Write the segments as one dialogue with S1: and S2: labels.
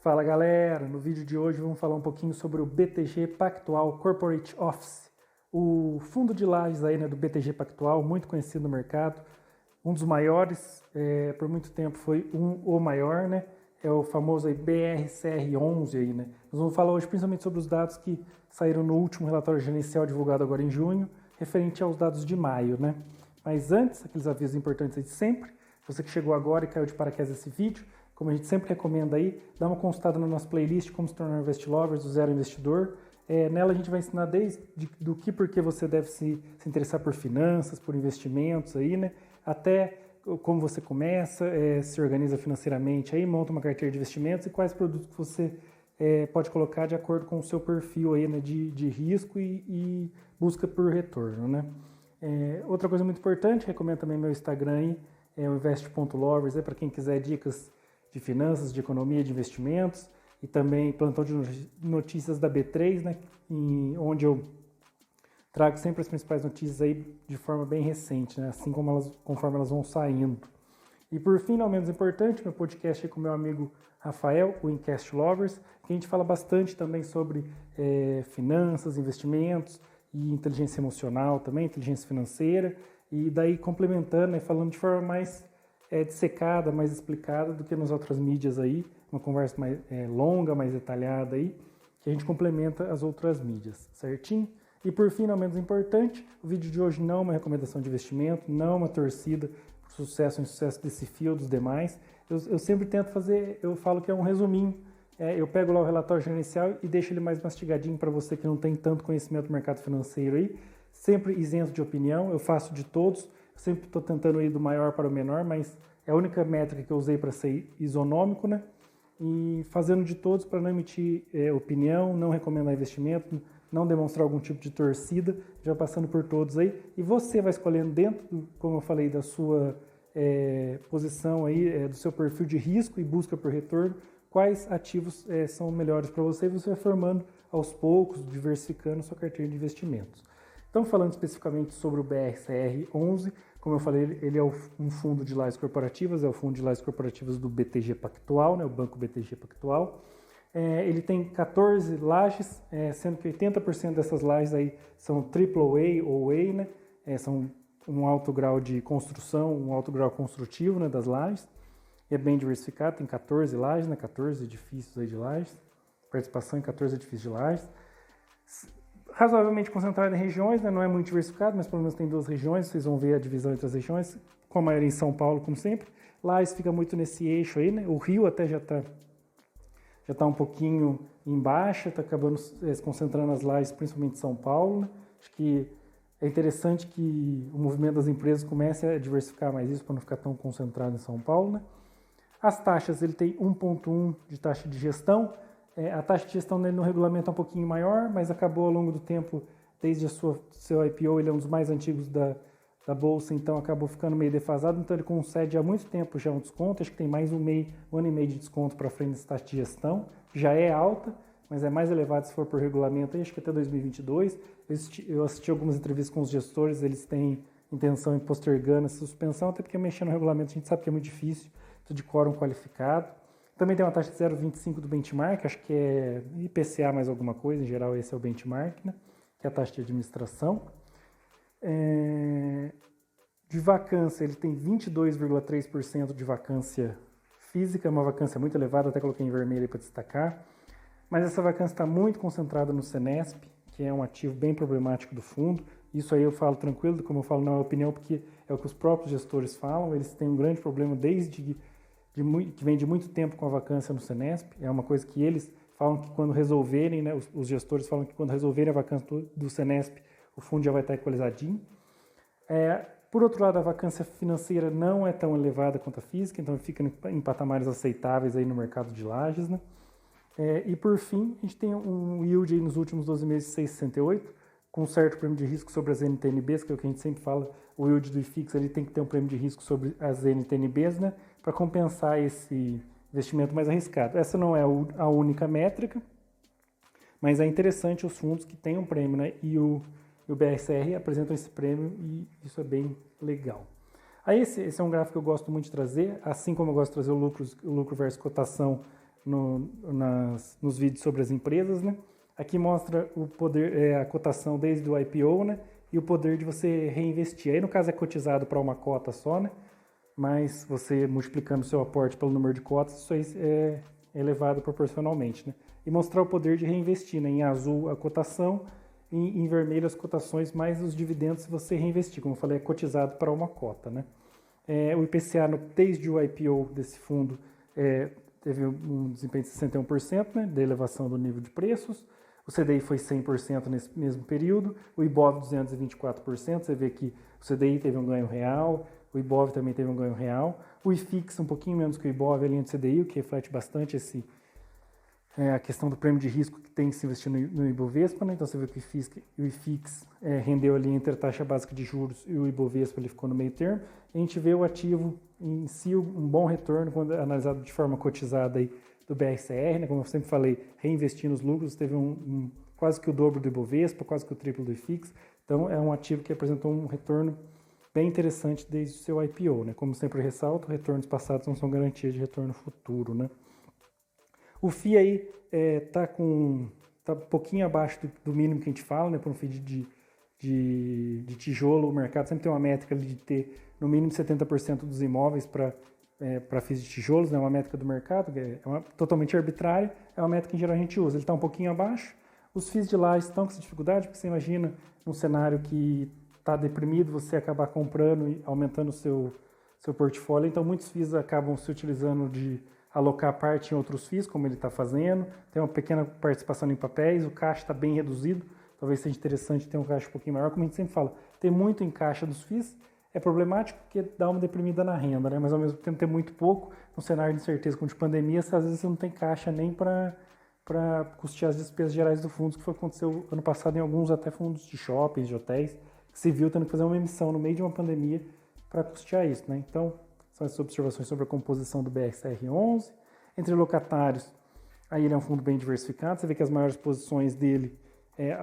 S1: Fala galera, no vídeo de hoje vamos falar um pouquinho sobre o BTG Pactual Corporate Office, o fundo de lajes aí, do BTG Pactual, muito conhecido no mercado, um dos maiores, por muito tempo foi o maior, é o famoso aí BRCR11 aí, Nós vamos falar hoje principalmente sobre os dados que saíram no último relatório gerencial divulgado agora em junho, referente aos dados de maio, Mas antes, aqueles avisos importantes aí de sempre, você que chegou agora e caiu de paraquedas nesse vídeo, como a gente sempre recomenda aí, dá uma consultada na nossa playlist Como se tornar Invest-Lovers do Zero Investidor. Nela a gente vai ensinar desde do que porque você deve se interessar por finanças, por investimentos aí, até como você começa, se organiza financeiramente aí, monta uma carteira de investimentos e quais produtos que você pode colocar de acordo com o seu perfil aí, de risco e busca por retorno, outra coisa muito importante, recomendo também meu Instagram aí, o invest.lovers, para quem quiser dicas de finanças, de economia, de investimentos e também plantão de notícias da B3, onde eu trago sempre as principais notícias aí de forma bem recente, assim conforme elas vão saindo. E por fim, não menos importante, meu podcast é com meu amigo Rafael, o Incast Lovers, que a gente fala bastante também sobre finanças, investimentos e inteligência emocional também, inteligência financeira, e daí complementando e falando de forma mais dissecada, mais explicada do que nas outras mídias aí, uma conversa mais longa, mais detalhada aí, que a gente complementa as outras mídias, certinho? E por fim, não menos importante, o vídeo de hoje não é uma recomendação de investimento, não é uma torcida para sucesso ou insucesso desse fio ou dos demais. Eu sempre tento fazer, eu falo que é um resuminho, eu pego lá o relatório gerencial e deixo ele mais mastigadinho para você que não tem tanto conhecimento do mercado financeiro aí, sempre isento de opinião, eu faço de todos, sempre estou tentando ir do maior para o menor, mas é a única métrica que eu usei para ser isonômico, E fazendo de todos para não emitir opinião, não recomendar investimento, não demonstrar algum tipo de torcida, já passando por todos aí. E você vai escolhendo dentro, como eu falei, da sua posição aí, do seu perfil de risco e busca por retorno, quais ativos são melhores para você e você vai formando aos poucos, diversificando sua carteira de investimentos. Então, falando especificamente sobre o BRCR11, como eu falei, ele é um fundo de lajes corporativas, é o fundo de lajes corporativas do BTG Pactual, o Banco BTG Pactual. Ele tem 14 lajes, sendo que 80% dessas lajes aí são AAA ou A, são um alto grau de construção, um alto grau construtivo das lajes. É bem diversificado, tem 14 lajes, 14 edifícios aí de lajes, participação em 14 edifícios de lajes. Razoavelmente concentrado em regiões, não é muito diversificado, mas pelo menos tem duas regiões, vocês vão ver a divisão entre as regiões, com a maioria em São Paulo, como sempre. Lá isso fica muito nesse eixo aí, O Rio até já tá um pouquinho em baixa, está acabando se concentrando as lajes, principalmente em São Paulo, Acho que é interessante que o movimento das empresas comece a diversificar mais isso, para não ficar tão concentrado em São Paulo, As taxas, ele tem 1,1 de taxa de gestão, a taxa de gestão dele no regulamento é um pouquinho maior, mas acabou ao longo do tempo, desde seu IPO, ele é um dos mais antigos da Bolsa, então acabou ficando meio defasado, então ele concede há muito tempo já um desconto, acho que tem mais um ano e meio de desconto para frente nessa taxa de gestão, já é alta, mas é mais elevado se for por regulamento, acho que até 2022. Eu assisti algumas entrevistas com os gestores, eles têm intenção em postergando essa suspensão, até porque mexer no regulamento a gente sabe que é muito difícil, de quórum qualificado. Também tem uma taxa de 0,25 do benchmark, acho que é IPCA mais alguma coisa, em geral esse é o benchmark, que é a taxa de administração. De vacância, ele tem 22,3% de vacância física, uma vacância muito elevada, até coloquei em vermelho aí para destacar. Mas essa vacância está muito concentrada no Senesp, que é um ativo bem problemático do fundo. Isso aí eu falo tranquilo, como eu falo, não é opinião, porque é o que os próprios gestores falam, eles têm um grande problema desde que vem de muito tempo com a vacância no Senesp, é uma coisa que eles falam que quando resolverem, os gestores falam que quando resolverem a vacância do Senesp, o fundo já vai estar equalizadinho. Por outro lado, a vacância financeira não é tão elevada quanto a física, então fica em patamares aceitáveis aí no mercado de lajes, E por fim, a gente tem um yield aí nos últimos 12 meses de 6,68, com um certo prêmio de risco sobre as NTNBs, que é o que a gente sempre fala, o yield do IFIX ele tem que ter um prêmio de risco sobre as NTNBs, para compensar esse investimento mais arriscado. Essa não é a única métrica, mas é interessante os fundos que têm um prêmio, E o BRCR apresentam esse prêmio e isso é bem legal. Aí esse é um gráfico que eu gosto muito de trazer, assim como eu gosto de trazer o lucro versus cotação nos vídeos sobre as empresas, né? Aqui mostra o poder, a cotação desde o IPO, né? E o poder de você reinvestir. Aí no caso é cotizado para uma cota só, né? Mas você multiplicando o seu aporte pelo número de cotas, isso aí é elevado proporcionalmente, né? E mostrar o poder de reinvestir, né? Em azul a cotação, em vermelho as cotações, mais os dividendos se você reinvestir. Como eu falei, é cotizado para uma cota, né? O IPCA, desde o IPO desse fundo, teve um desempenho de 61%, né, da elevação do nível de preços. O CDI foi 100% nesse mesmo período. O IBOV 224%. Você vê que o CDI teve um ganho real, o IBOV também teve um ganho real. O IFIX um pouquinho menos que o IBOV, a linha do CDI, o que reflete bastante a questão do prêmio de risco que tem que se investir no Ibovespa, né? Então você vê que o IFIX rendeu ali entre a taxa básica de juros e o Ibovespa, ele ficou no meio termo. A gente vê o ativo em si um bom retorno quando analisado de forma cotizada aí do BRCR, né? Como eu sempre falei, reinvestindo os lucros, teve quase que o dobro do Ibovespa, quase que o triplo do IFIX. Então é um ativo que apresentou um retorno bem interessante desde o seu IPO, né? Como sempre ressalto, retornos passados não são garantia de retorno futuro, né? O FII aí tá um pouquinho abaixo do mínimo que a gente fala, né? Para um FII de tijolo, o mercado sempre tem uma métrica de ter no mínimo 70% dos imóveis para FIIs de tijolos, né? Uma métrica do mercado, que é totalmente arbitrária, é uma métrica que em geral a gente usa. Ele está um pouquinho abaixo. Os FIIs de lá estão com essa dificuldade, porque você imagina num cenário que está deprimido, você acabar comprando e aumentando o seu portfólio. Então muitos FIIs acabam se utilizando de alocar parte em outros FIIs, como ele está fazendo. Tem uma pequena participação em papéis, o caixa está bem reduzido. Talvez seja interessante ter um caixa um pouquinho maior, como a gente sempre fala. Ter muito em caixa dos FIIs é problemático porque dá uma deprimida na renda, né? Mas ao mesmo tempo ter muito pouco, num cenário de incerteza como de pandemia, às vezes você não tem caixa nem para custear as despesas gerais do fundo, que foi o que aconteceu ano passado em alguns até fundos de shoppings, de hotéis, que se viu tendo que fazer uma emissão no meio de uma pandemia para custear isso, né? Então, são essas observações sobre a composição do BRCR11. Entre locatários, aí ele é um fundo bem diversificado, você vê que as maiores posições dele,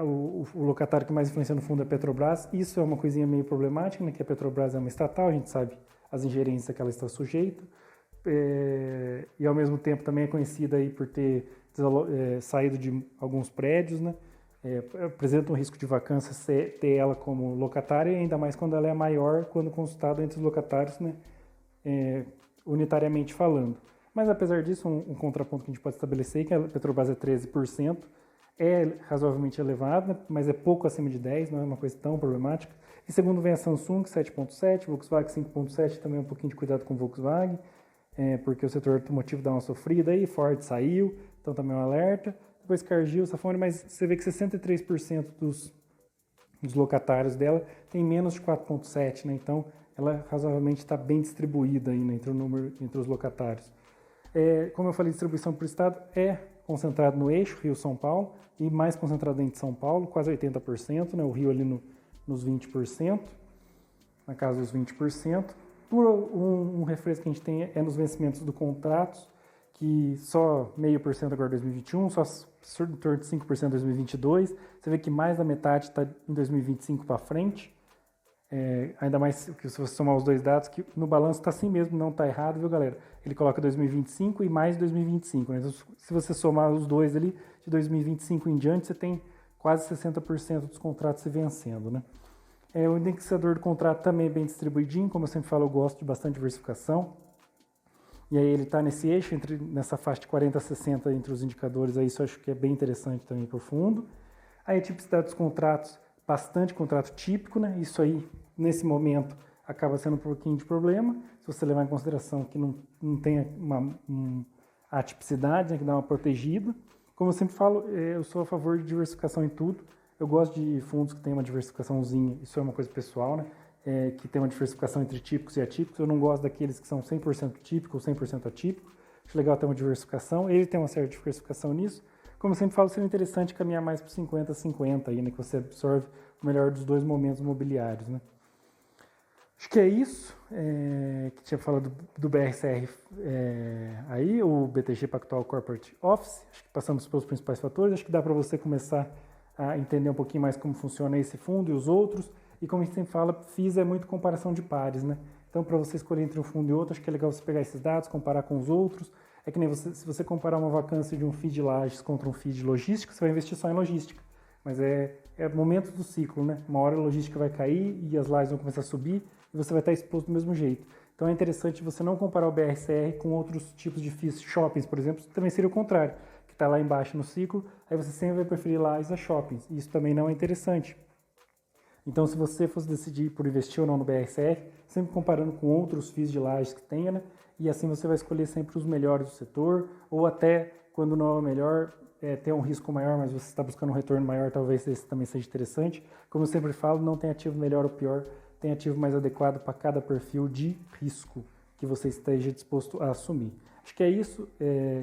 S1: o locatário que mais influencia no fundo é a Petrobras. Isso é uma coisinha meio problemática, né, que a Petrobras é uma estatal, a gente sabe as ingerências que ela está sujeita, e ao mesmo tempo também é conhecida aí por ter saído de alguns prédios, né, apresenta um risco de vacância ter ela como locatária, e ainda mais quando ela é maior, quando consultado entre os locatários, né, unitariamente falando. Mas apesar disso, um contraponto que a gente pode estabelecer é que a Petrobras é 13%, é razoavelmente elevado, né, mas é pouco acima de 10%, não é uma coisa tão problemática. E segundo vem a Samsung, 7,7%, Volkswagen 5,7%, também um pouquinho de cuidado com o Volkswagen, porque o setor automotivo dá uma sofrida aí, Ford saiu, então também é um alerta. Depois Cargill, Safone, mas você vê que 63% dos locatários dela tem menos de 4,7%, né, então ela razoavelmente está bem distribuída aí, né, entre os locatários. Como eu falei, distribuição por estado é concentrado no eixo Rio-São Paulo e mais concentrado dentro de São Paulo, quase 80%, né, o Rio ali nos 20%, na casa dos 20%. Um refresco que a gente tem é nos vencimentos do contratos, que só 0,5% agora em 2021, só em torno de 5% em 2022. Você vê que mais da metade está em 2025 para frente. Ainda mais que se você somar os dois dados, que no balanço está assim mesmo, não está errado, viu, galera? Ele coloca 2025 e mais 2025, né? Então, se você somar os dois ali, de 2025 em diante, você tem quase 60% dos contratos se vencendo, né? O indexador do contrato também é bem distribuidinho, como eu sempre falo, eu gosto de bastante diversificação. E aí ele está nesse eixo, nessa faixa de 40 a 60 entre os indicadores, aí isso eu acho que é bem interessante também para o fundo. Aí a tipicidade dos contratos, bastante contrato típico, né? Isso aí, nesse momento, acaba sendo um pouquinho de problema, se você levar em consideração que não tem a tipicidade, né, que dá uma protegida. Como eu sempre falo, eu sou a favor de diversificação em tudo. Eu gosto de fundos que tem uma diversificaçãozinha, isso é uma coisa pessoal, né? Que tem uma diversificação entre típicos e atípicos. Eu não gosto daqueles que são 100% típico ou 100% atípico. Acho legal ter uma diversificação. Ele tem uma certa diversificação nisso. Como eu sempre falo, seria interessante caminhar mais para 50-50 aí, né? Que você absorve o melhor dos dois momentos imobiliários, né? Acho que é isso que tinha falado do BRCR aí, o BTG Pactual Corporate Office. Acho que passamos pelos principais fatores. Acho que dá para você começar a entender um pouquinho mais como funciona esse fundo e os outros. E como a gente sempre fala, FIIs é muito comparação de pares, né? Então, para você escolher entre um fundo e outro, acho que é legal você pegar esses dados, comparar com os outros. É que nem você, se você comparar uma vacância de um FII de lajes contra um FII de logística, você vai investir só em logística. Mas é momento do ciclo, né? Uma hora a logística vai cair e as lajes vão começar a subir e você vai estar exposto do mesmo jeito. Então é interessante você não comparar o BRCR com outros tipos de FIIs, shoppings, por exemplo, também seria o contrário, que está lá embaixo no ciclo, aí você sempre vai preferir lajes a shoppings. E isso também não é interessante. Então, se você fosse decidir por investir ou não no BRCR, sempre comparando com outros FIIs de lajes que tenha, né? E assim você vai escolher sempre os melhores do setor, ou até, quando não é o melhor, ter um risco maior, mas você está buscando um retorno maior, talvez esse também seja interessante. Como eu sempre falo, não tem ativo melhor ou pior, tem ativo mais adequado para cada perfil de risco que você esteja disposto a assumir. Acho que é isso.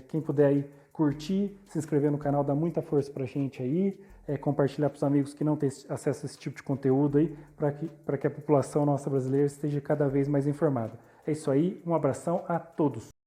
S1: Quem puder aí curtir, se inscrever no canal, dá muita força para a gente aí. Compartilhar para os amigos que não têm acesso a esse tipo de conteúdo aí, para que a população nossa brasileira esteja cada vez mais informada. É isso aí, um abração a todos.